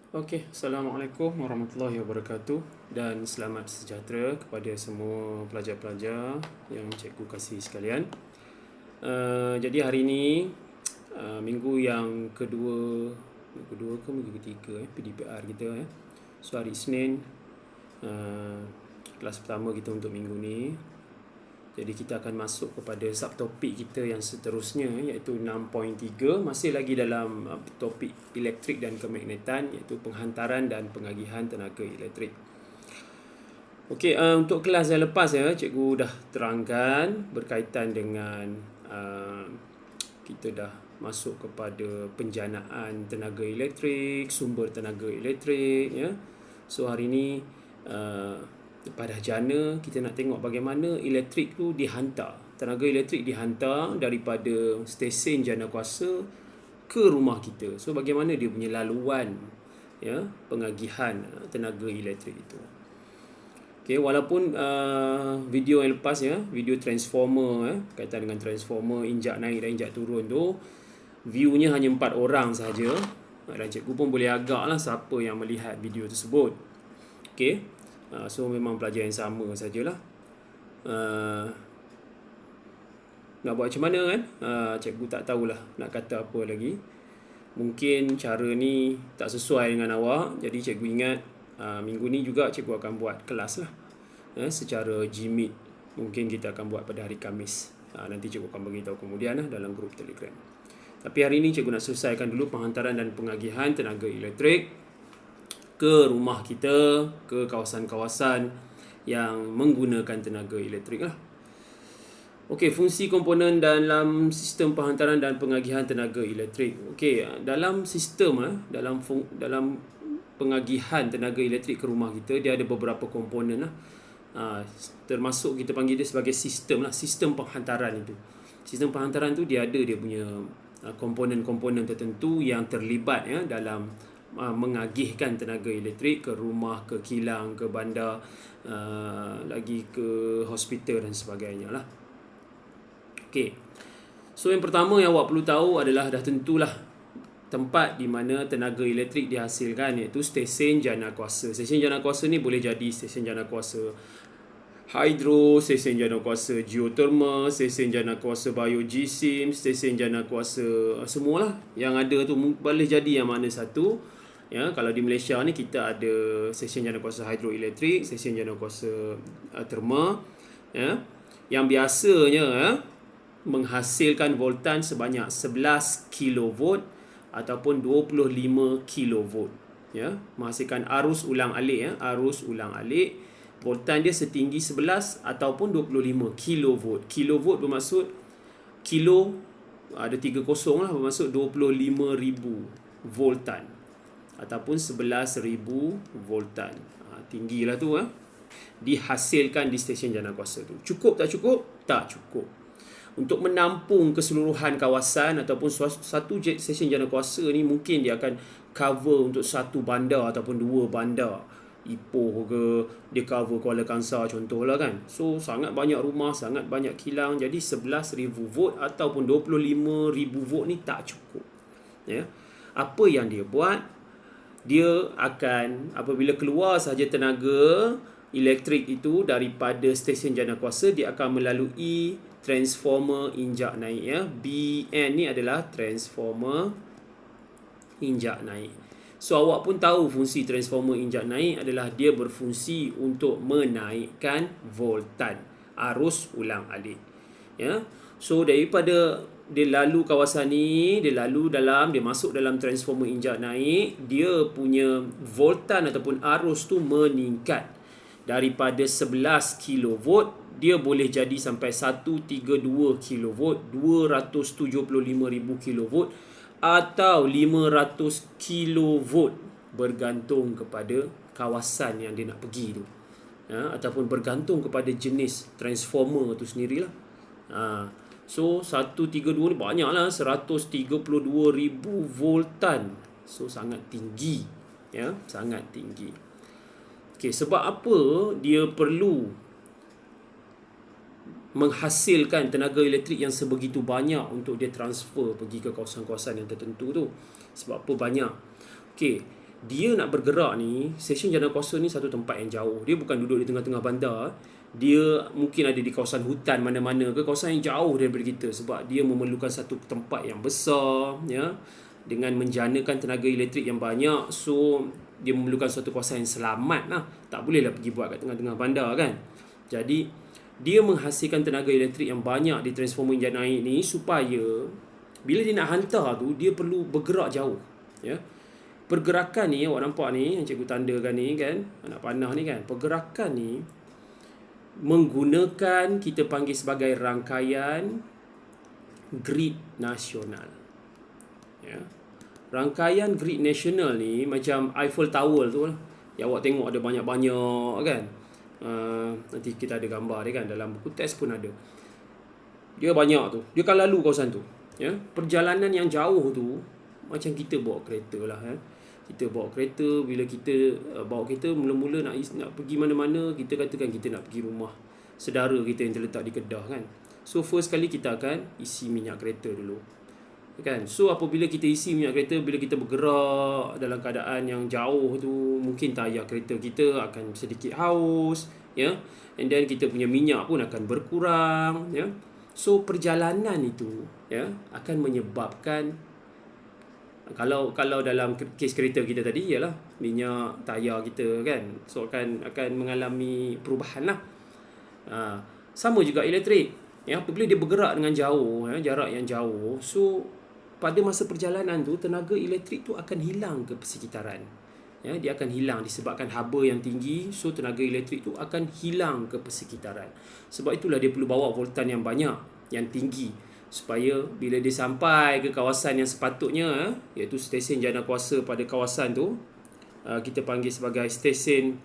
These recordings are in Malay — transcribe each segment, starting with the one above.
Assalamualaikum warahmatullahi wabarakatuh dan selamat sejahtera kepada semua pelajar-pelajar yang cikgu kasih sekalian. Jadi hari ini minggu yang kedua ke minggu ketiga PDPR kita So hari Isnin, kelas pertama kita untuk minggu ni. Jadi kita akan masuk kepada subtopik kita yang seterusnya, iaitu 6.3, masih lagi dalam topik elektrik dan kemagnetan, iaitu penghantaran dan pengagihan tenaga elektrik. Untuk kelas yang lepas cikgu dah terangkan berkaitan dengan kita dah masuk kepada penjanaan tenaga elektrik, sumber tenaga elektrik So hari ni pada jana kita nak tengok bagaimana elektrik tu dihantar. Tenaga elektrik dihantar daripada stesen jana kuasa ke rumah kita. So bagaimana dia punya laluan pengagihan tenaga elektrik itu. Walaupun video yang lepas video transformer kaitan dengan transformer injak naik dan injak turun tu view-nya hanya 4 orang sahaja. Dan cikgu pun boleh agaklah siapa yang melihat video tersebut. So memang pelajar yang sama sajalah. Nak buat macam mana cikgu tak tahulah nak kata apa lagi. Mungkin cara ni tak sesuai dengan awak. Jadi cikgu ingat minggu ni juga cikgu akan buat kelas lah secara Gmeet. Mungkin kita akan buat pada hari Khamis. Nanti cikgu akan beritahu kemudian dalam grup Telegram. Tapi hari ni cikgu nak selesaikan dulu penghantaran dan pengagihan tenaga elektrik ke rumah kita, ke kawasan-kawasan yang menggunakan tenaga elektrik lah. Fungsi komponen dalam sistem penghantaran dan pengagihan tenaga elektrik. Dalam sistem dalam pengagihan tenaga elektrik ke rumah kita, dia ada beberapa komponen lah. Termasuk kita panggil dia sebagai sistem lah, sistem penghantaran itu. Sistem penghantaran tu dia ada dia punya komponen-komponen tertentu yang terlibat dalam mengagihkan tenaga elektrik ke rumah, ke kilang, ke bandar, lagi ke hospital dan sebagainya lah. So yang pertama yang awak perlu tahu adalah dah tentulah tempat di mana tenaga elektrik dihasilkan, iaitu stesen jana kuasa. Stesen jana kuasa ni boleh jadi stesen jana kuasa hidro, stesen jana kuasa geothermal, stesen jana kuasa biogesim, stesen jana kuasa semualah yang ada tu boleh jadi yang mana satu. Kalau di Malaysia ni kita ada stesen jana kuasa hidroelektrik, stesen jana kuasa terma yang biasanya menghasilkan voltan sebanyak 11 kV ataupun 25 kV menghasilkan arus ulang alik voltan dia setinggi 11 ataupun 25 kV. KV bermaksud kilo ada 3 kosong lah, bermaksud 25,000 voltan ataupun 11,000 voltan. Tinggilah tu dihasilkan di stesen jana kuasa tu. Cukup tak cukup? Tak cukup. Untuk menampung keseluruhan kawasan ataupun satu stesen jana kuasa ni, mungkin dia akan cover untuk satu bandar ataupun dua bandar. Ipoh ke, dia cover Kuala Kangsar contohlah kan. So sangat banyak rumah, sangat banyak kilang. Jadi 11,000 volt ataupun 25,000 volt ni tak cukup. Apa yang dia buat? Dia akan, apabila keluar sahaja tenaga elektrik itu daripada stesen jana kuasa, dia akan melalui transformer injak naik BN ni adalah transformer injak naik. So awak pun tahu fungsi transformer injak naik adalah dia berfungsi untuk menaikkan voltan, arus ulang alik. So daripada dia lalu kawasan ni, dia masuk dalam transformer injak naik, dia punya voltan ataupun arus tu meningkat daripada 11 kV, dia boleh jadi sampai 132 kV, 275,000 kV atau 500 kV, bergantung kepada kawasan yang dia nak pergi tu, ataupun bergantung kepada jenis transformer tu sendirilah. So 132 ni banyak lah, 132,000 voltan. So sangat tinggi, sangat tinggi. Sebab apa dia perlu menghasilkan tenaga elektrik yang sebegitu banyak untuk dia transfer pergi ke kawasan-kawasan yang tertentu tu? Sebab apa banyak? dia nak bergerak ni, stesen janakuasa ni satu tempat yang jauh. Dia bukan duduk di tengah-tengah bandar. Dia mungkin ada di kawasan hutan mana-mana ke, kawasan yang jauh daripada kita, sebab dia memerlukan satu tempat yang besar, ya, dengan menjanakan tenaga elektrik yang banyak. So dia memerlukan satu kawasan yang selamat lah. Tak bolehlah pergi buat kat tengah-tengah bandar kan. Jadi dia menghasilkan tenaga elektrik yang banyak di transformer injak naik ni, supaya bila dia nak hantar tu, dia perlu bergerak jauh, ya. Pergerakan ni awak nampak ni, yang cikgu tandakan ni kan, anak panah ni kan, pergerakan ni menggunakan, kita panggil sebagai rangkaian grid nasional, ya. Rangkaian grid nasional ni macam Eiffel Tower tu lah, yang awak tengok ada banyak-banyak kan. Nanti kita ada gambar dia kan, dalam buku teks pun ada. Dia banyak tu, dia akan lalu kawasan tu, ya. Perjalanan yang jauh tu macam kita bawa kereta lah, ya. Kita bawa kereta, bila kita bawa kereta, mula-mula nak pergi mana-mana, kita katakan kita nak pergi rumah saudara kita yang terletak di Kedah kan. So first kali kita akan isi minyak kereta dulu kan. So apabila kita isi minyak kereta, bila kita bergerak dalam keadaan yang jauh tu, mungkin tayar kereta kita akan sedikit haus, ya. And then kita punya minyak pun akan berkurang, ya. So perjalanan itu, ya, akan menyebabkan, kalau dalam kes kereta kita tadi ialah minyak tayar kita kan, so akan mengalami perubahan lah. Sama juga elektrik, ya, apabila dia bergerak dengan jauh, ya, jarak yang jauh, so pada masa perjalanan tu tenaga elektrik tu akan hilang ke persekitaran, ya, dia akan hilang disebabkan haba yang tinggi. So tenaga elektrik tu akan hilang ke persekitaran. Sebab itulah dia perlu bawa voltan yang banyak, yang tinggi, supaya bila dia sampai ke kawasan yang sepatutnya, iaitu stesen janakuasa pada kawasan tu, kita panggil sebagai stesen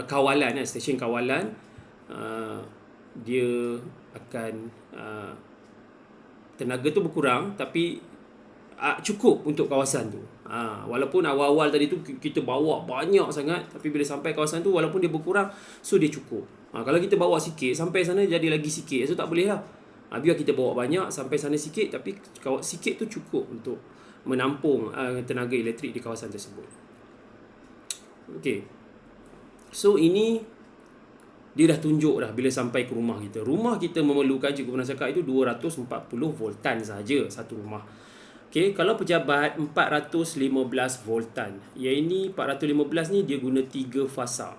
kawalan, stesen kawalan, dia akan tenaga tu berkurang tapi cukup untuk kawasan tu. Walaupun awal-awal tadi tu kita bawa banyak sangat, tapi bila sampai kawasan tu walaupun dia berkurang, so dia cukup. Kalau kita bawa sikit, sampai sana jadi lagi sikit, so tak boleh lah. Biar kita bawa banyak, sampai sana sikit, tapi sikit tu cukup untuk menampung tenaga elektrik di kawasan tersebut. Okay. So ini dia dah tunjuk dah bila sampai ke rumah kita. Rumah kita memerlukan, cikgu pernah cakap itu 240 voltan saja satu rumah. Okay, kalau pejabat 415 voltan. Yang ini 415 ni dia guna 3 fasa.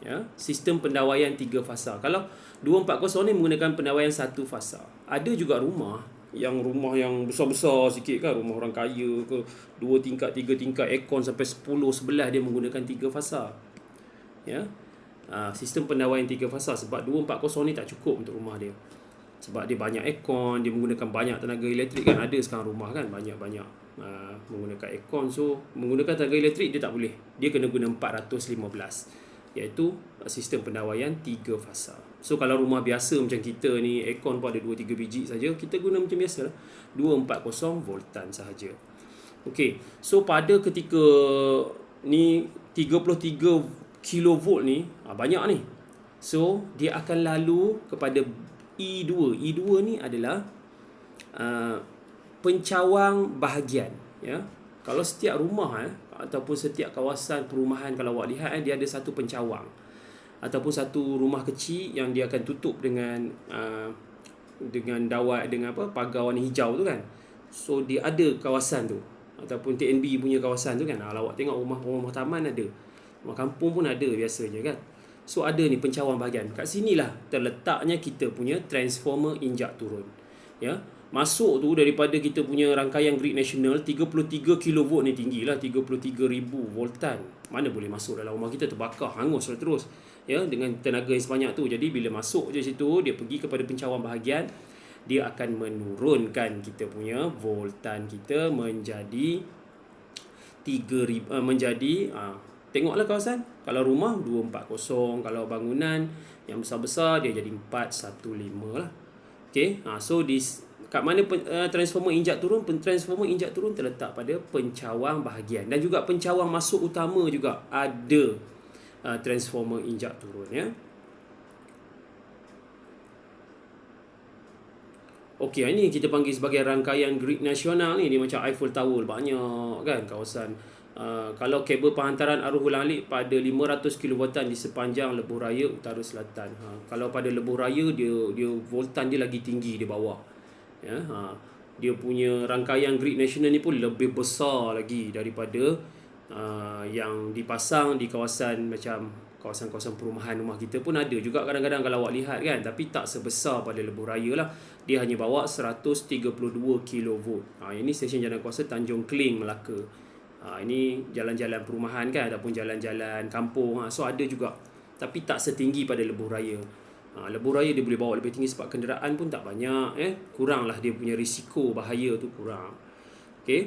Ya, sistem pendawaian 3 fasa. Kalau 240 ni menggunakan pendawaian 1 fasa. Ada juga rumah yang besar-besar sikit kan, rumah orang kaya ke, 2 tingkat, 3 tingkat, aircon sampai 10-11, dia menggunakan 3 fasa. Ya. Sistem pendawaian 3 fasa, sebab 240 ni tak cukup untuk rumah dia. Sebab dia banyak aircon, dia menggunakan banyak tenaga elektrik kan. Ada sekarang rumah kan banyak-banyak menggunakan aircon. So menggunakan tenaga elektrik dia tak boleh. Dia kena guna 415, iaitu sistem pendawaian 3 fasa. So kalau rumah biasa macam kita ni, aircon pun ada 2-3 biji saja, kita guna macam biasa lah, 240 voltan sahaja. Okey, so pada ketika ni 33 kilovolt ni banyak ni. So dia akan lalu kepada E2. E2 ni adalah pencawang bahagian, ya. Kalau setiap rumah ataupun setiap kawasan perumahan, kalau awak lihat dia ada satu pencawang ataupun satu rumah kecil yang dia akan tutup dengan dawat, dengan pagar warna hijau tu kan. So dia ada kawasan tu, ataupun TNB punya kawasan tu kan. Kalau awak tengok rumah taman ada, rumah kampung pun ada biasanya kan. So ada ni pencawang bahagian. Kat sinilah terletaknya kita punya transformer injak turun, ya. Masuk tu daripada kita punya rangkaian grid nasional 33 kV ni, tinggilah 33,000 voltan. Mana boleh masuk dalam rumah kita, terbakar, hangus terus, ya, dengan tenaga yang sebanyak tu. Jadi bila masuk je situ, dia pergi kepada pencawang bahagian, dia akan menurunkan kita punya voltan kita menjadi 3,000, tengoklah kawasan. Kalau rumah 240, kalau bangunan yang besar-besar dia jadi 415 lah. Okay, so kat mana transformer injak turun? Transformer injak turun terletak pada pencawang bahagian, dan juga pencawang masuk utama juga ada transformer injak turun, ya. Okey, ini kita panggil sebagai rangkaian grid nasional ni. Dia macam Eiffel Tower, banyak kan kawasan. Kalau kabel penghantaran arus ulang-alik pada 500 kilovoltan di sepanjang lebuh raya utara selatan. Kalau pada lebuh raya dia voltan dia lagi tinggi di bawah. Ya, dia punya rangkaian grid nasional ni pun lebih besar lagi daripada yang dipasang di kawasan macam kawasan-kawasan perumahan rumah kita pun ada juga kadang-kadang kalau awak lihat kan, tapi tak sebesar pada lebuh raya lah. Dia hanya bawa 132 kV. Ini stesen jangkauan Tanjung Kling, Melaka. Ini jalan-jalan perumahan kan ataupun jalan-jalan kampung. So ada juga, tapi tak setinggi pada lebuh raya. Lebuh raya dia boleh bawa lebih tinggi sebab kenderaan pun tak banyak, kuranglah dia punya risiko bahaya tu kurang. Okey.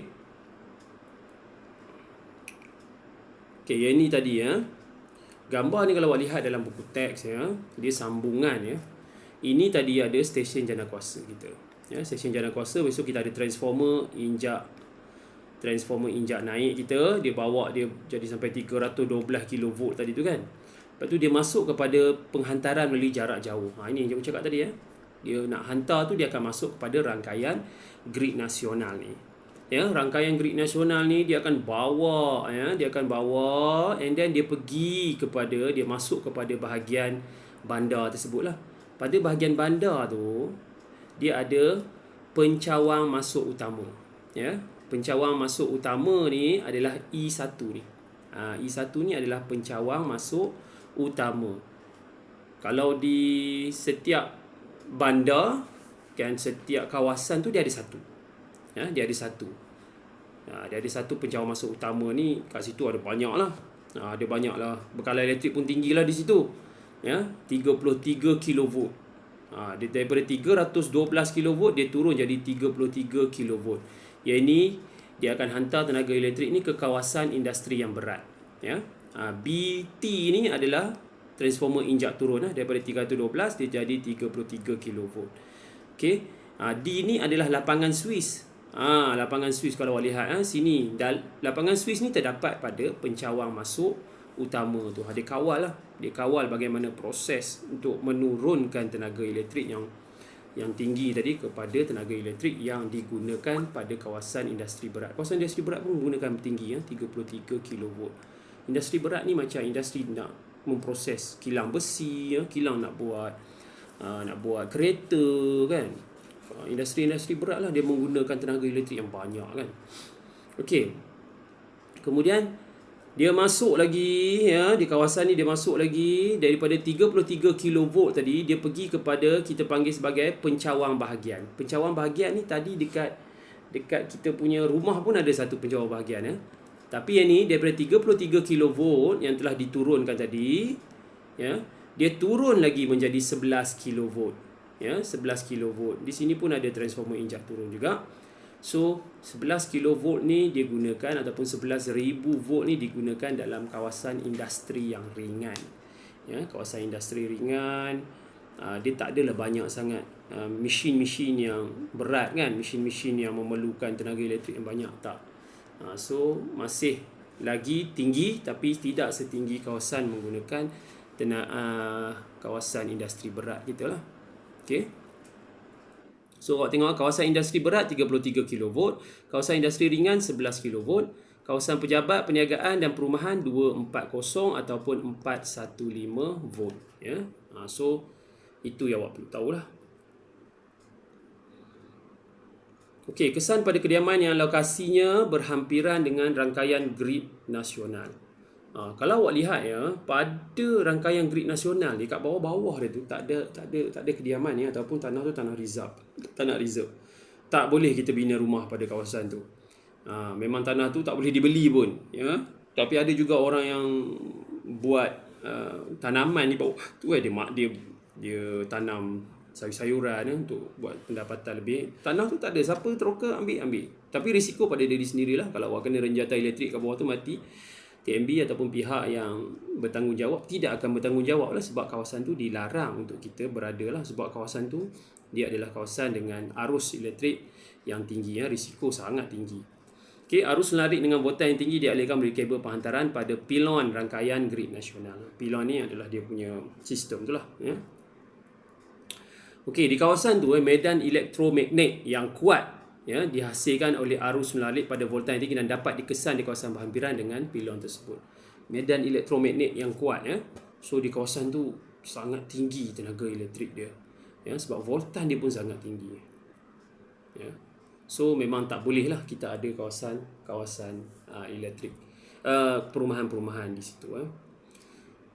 Okey, yang ini tadi gambar ni kalau awak lihat dalam buku teks dia sambungan Ini tadi ada stesen janakuasa kita. Stesen janakuasa, besok kita ada transformer injak naik kita, dia bawa dia jadi sampai 312 kV tadi tu kan. Lepas tu dia masuk kepada penghantaran melalui jarak jauh. Ini yang aku cakap tadi Dia nak hantar tu dia akan masuk kepada rangkaian grid nasional ni. Rangkaian grid nasional ni dia akan bawa and then dia masuk kepada bahagian bandar tersebut lah. Pada bahagian bandar tu dia ada pencawang masuk utama. Pencawang masuk utama ni adalah E1 ni. E1 ni adalah pencawang masuk utama. Kalau di setiap bandar kan, setiap kawasan tu dia ada satu. Dia ada satu. Dia ada satu pencawang masuk utama ni. Kat situ ada banyak lah. Ada banyak lah. Bekalan elektrik pun tinggi lah di situ. 33 kV. Daripada 312 kV dia turun jadi 33 kV. Yang ini dia akan hantar tenaga elektrik ni ke kawasan industri yang berat. BT ni adalah transformer injak turun daripada 312 dia jadi 33 kV. Okey. D ni adalah lapangan Swiss. Lapangan Swiss kalau awak lihat sini. Lapangan Swiss ni terdapat pada pencawang masuk utama tu. Dia kawal lah. Dia kawal bagaimana proses untuk menurunkan tenaga elektrik yang tinggi tadi kepada tenaga elektrik yang digunakan pada kawasan industri berat. Kawasan industri berat pun menggunakan tinggi 33 kV. Industri berat ni macam industri nak memproses kilang besi, kilang nak buat kereta kan. Industri berat lah dia menggunakan tenaga elektrik yang banyak kan. Okey. Kemudian dia masuk lagi di kawasan ni, dia masuk lagi daripada 33 kV tadi dia pergi kepada kita panggil sebagai pencawang bahagian. Pencawang bahagian ni tadi dekat kita punya rumah pun ada satu pencawang bahagian Tapi yang ni daripada 33 kV yang telah diturunkan tadi dia turun lagi menjadi 11 kV. 11 kV. Di sini pun ada transformer injak turun juga. So 11 kV ni digunakan ataupun 11,000 volt ni digunakan dalam kawasan industri yang ringan. Kawasan industri ringan, dia tak adalah banyak sangat mesin-mesin yang berat kan, mesin-mesin yang memerlukan tenaga elektrik yang banyak, tak. So masih lagi tinggi tapi tidak setinggi kawasan menggunakan kawasan industri berat kita lah. Okay. So awak tengok kawasan industri berat 33 kV, kawasan industri ringan 11 kV, kawasan pejabat, perniagaan dan perumahan 240 ataupun 415 volt. So itu yang awak perlu tahulah. Okey, kesan pada kediaman yang lokasinya berhampiran dengan rangkaian grid nasional. Kalau awak lihat pada rangkaian grid nasional ni kat bawah-bawah dia tu tak ada kediaman ataupun tanah tu tanah reserve. Tak boleh kita bina rumah pada kawasan tu. Memang tanah tu tak boleh dibeli pun, Tapi ada juga orang yang buat tanaman di bawah tu dia tanam sayur-sayuran untuk buat pendapatan lebih. Tanah tu tak ada, siapa teroka ambil. Tapi risiko pada diri sendirilah. Kalau awak kena renjatan elektrik kat bawah tu mati, TMB ataupun pihak yang bertanggungjawab tidak akan bertanggungjawab lah, sebab kawasan tu dilarang untuk kita berada lah, sebab kawasan tu dia adalah kawasan dengan arus elektrik yang tinggi, risiko sangat tinggi. Okey, arus larik dengan voltan yang tinggi dialihkan melalui kabel penghantaran pada pilon rangkaian grid nasional. Pilon ni adalah dia punya sistem tu lah. Okey, di kawasan tu medan elektromagnet yang kuat ya dihasilkan oleh arus menarik pada voltan yang tinggi dan dapat dikesan di kawasan berhampiran dengan pilon tersebut. Medan elektromagnet yang kuat ya. So di kawasan tu sangat tinggi tenaga elektrik dia. Ya, sebab voltan dia pun sangat tinggi. Ya. So memang tak bolehlah kita ada kawasan elektrik, perumahan-perumahan di situ.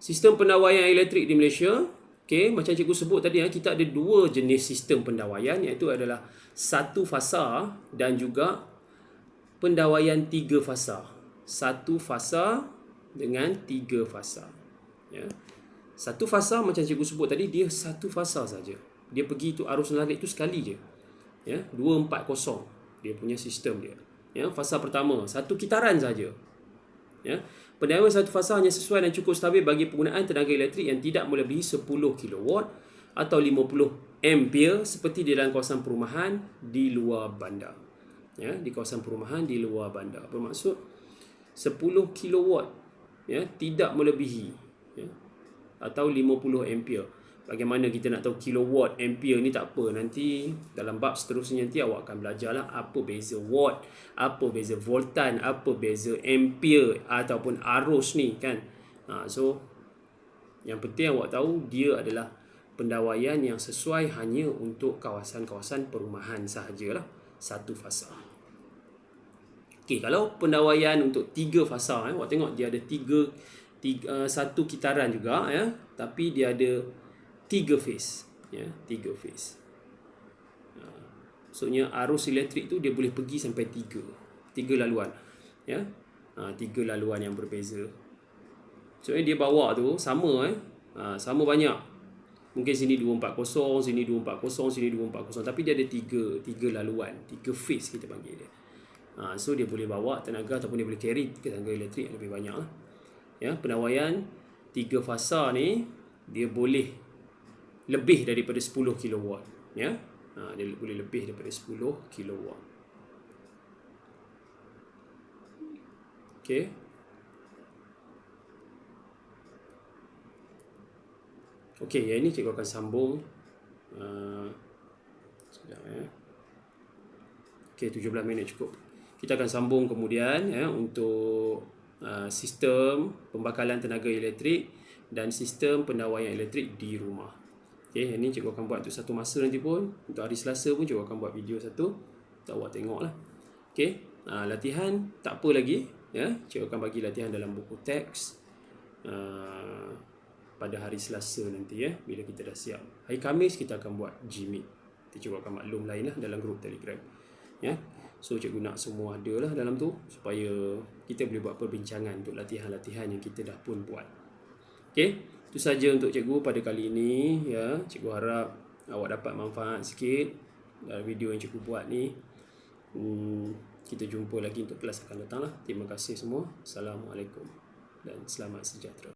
Sistem pendawaian elektrik di Malaysia, okay, macam cikgu sebut tadi, kita ada dua jenis sistem pendawaian, iaitu adalah satu fasa dan juga pendawaian tiga fasa. Satu fasa dengan tiga fasa. Ya. Satu fasa macam cikgu sebut tadi, dia satu fasa saja. Dia pergi tu arus menarik tu sekali je. Ya, 240 dia punya sistem dia. Ya, fasa pertama satu kitaran saja. Ya. Pendawaian satu fasa hanya sesuai dan cukup stabil bagi penggunaan tenaga elektrik yang tidak melebihi 10 kW atau 50 ampere seperti di dalam kawasan perumahan di luar bandar. Ya, di kawasan perumahan di luar bandar. Bermaksud 10 kW ya, tidak melebihi ya, atau 50 ampere. Bagaimana kita nak tahu kilowatt ampere ni? Tak apa, nanti dalam bab seterusnya nanti awak akan belajarlah apa beza watt, apa beza voltan, apa beza ampere ataupun arus ni kan. So yang penting awak tahu dia adalah pendawaian yang sesuai hanya untuk kawasan-kawasan perumahan sahajalah, satu fasa. Okey, kalau pendawaian untuk tiga fasa, awak tengok dia ada satu kitaran juga ya, tapi dia ada tiga phase ya, tiga phase. Maksudnya arus elektrik tu dia boleh pergi sampai tiga laluan ya. Tiga laluan yang berbeza. Maksudnya dia bawa tu sama sama banyak. Mungkin sini 240, sini 240, sini 240, tapi dia ada tiga laluan, tiga phase kita panggil dia. So dia boleh bawa tenaga ataupun dia boleh carry tenaga elektrik yang lebih banyak lah. Ya, pendawaian tiga fasa ni dia boleh lebih daripada 10 kW ya. Dia boleh lebih daripada 10 kW. Okey. Okey, yang ini cikgu akan sambung sekejap ya. Okey, 17 minit cukup. Kita akan sambung kemudian ya untuk sistem pembakalan tenaga elektrik dan sistem pendawaian elektrik di rumah. Okay, yang ni cikgu akan buat untuk satu masa nanti pun. Untuk hari Selasa pun cikgu akan buat video satu untuk awak tengok lah. Okay, latihan tak apa lagi ya. Cikgu akan bagi latihan dalam buku teks pada hari Selasa nanti ya, bila kita dah siap. Hari Khamis kita akan buat Gmeet. Cikgu akan maklum lain lah dalam grup Telegram ya. So cikgu nak semua ada lah dalam tu supaya kita boleh buat perbincangan untuk latihan-latihan yang kita dah pun buat. Okay, itu saja untuk cikgu pada kali ini ya. Cikgu harap awak dapat manfaat sikit dalam video yang cikgu buat ni. Kita jumpa lagi untuk kelas akan datang lah. Terima kasih semua. Assalamualaikum dan selamat sejahtera.